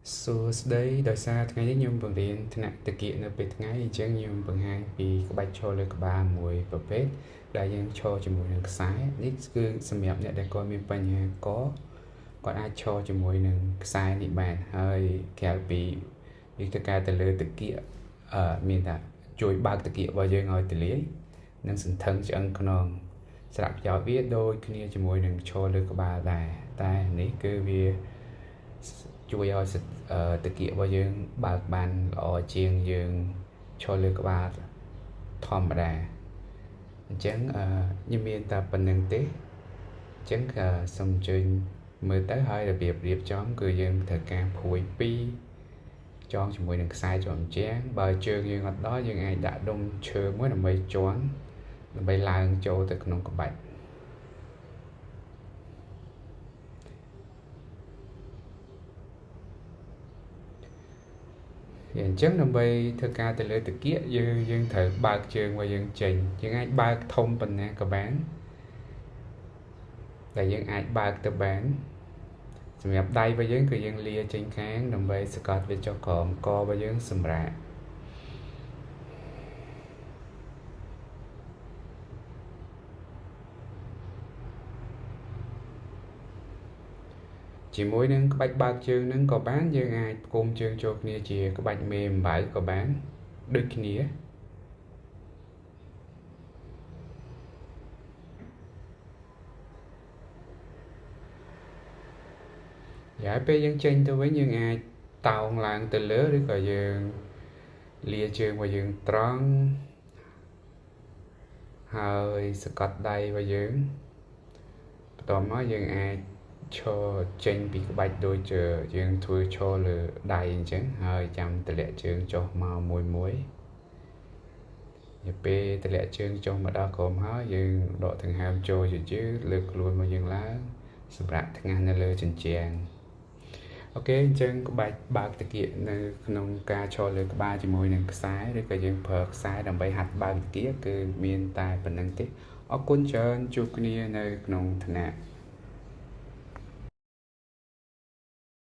សួស្តីដោយសារថ្ងៃនេះខ្ញុំបង្រៀនថ្នាក់តាគៀកនៅពេលថ្ងៃអញ្ចឹងខ្ញុំបង្ហាញពីក្បាច់ឈរលើក្បាលមួយប្រភេទដែលយើងឈរជាមួយនឹងខ្សែនេះគឺសម្រាប់អ្នកដែលគាត់មានបញ្ហាកគាត់អាចឈរជាមួយនឹងខ្សែនេះបានហើយក្រៅពីវាទៅការទៅលើតាគៀកមានថាជួយបើកតាគៀករបស់យើងឲ្យទលាយនិងសន្ធឹងឆ្អឹងខ្នងស្រាប់ប្រយោជន៍វាដូចគ្នាជាមួយនឹងឈរលើក្បាលដែរតែនេះគឺវាជួយឲ្យតាគៀករបស់យើងបើកបានល្អជាងយើងឈរលើក្បាលធម្មតាអញ្ចឹងខ្ញុំមានតែប៉ុណ្្នឹងទេអញ្ចឹងសូមអញ្ជើញមើលទៅហើយរបៀបរៀបចំគឺយើងត្រូវការភួយ2ចងជាមួយនឹងខ្សែជាប់ជាងបើជើងយើងអត់ដល់យើងអាចដាក់ដុំឈើមួយដើម្បីជាន់ដើម្បីឡើងចូលទៅក្នុងក្បាច់អញ្ចឹងដើម្បីធ្វើការទៅលើតាគៀកយើងត្រូវបើកជើងរបស់យើងចេញយើងអាចបើកធំប៉ុណ្ណាក៏បានតែយើងអាចបើកទៅបានសម្រាប់ដៃរបស់យើងគឺយើងលាចេញខាងដើម្បីសកត់វាចុះក្រោមករបស់យើងសម្រាប់ជាមួយនឹងក្បាច់បើកជើងនឹងក៏បានយើងអាចផ្គុំជើងចូលគ្នាជាក្បាច់មេអំបៅក៏បានដូចគ្នាហើយពេលយើងចេញទៅវិញយើងអាចតោងឡើងទៅលើឬក៏យើងលាជើងរបស់យើងត្រង់ហើយសកត់ដៃរបស់យើងបន្ទាប់មកយើងអាចឈរចេញពីក្បាច់ដូចជាយើងធ្វើឈរលើដៃអញ្ចឹងហើយចាំទម្លាក់ជើងចុះមកមួយពេលទម្លាក់ជើងចុះមកដល់ក្រោមហើយយើងដកដង្ហើមចូលយឺតៗលើកខ្លួនរបស់យើងឡើងសម្រាប់ថ្ងាសនៅលើជញ្ជាំងអូខេអញ្ចឹងក្បាច់បើកតាគៀកនៅក្នុងការឈរលើក្បាលជាមួយនឹងខ្សែឬក៏យើងប្រើខ្សែដើម្បីហាត់បើកតាគៀកគឺមានតែប៉ុណ្្នឹងទេអរគុណច្រើនជួបគ្នានៅក្នុងថ្នាក់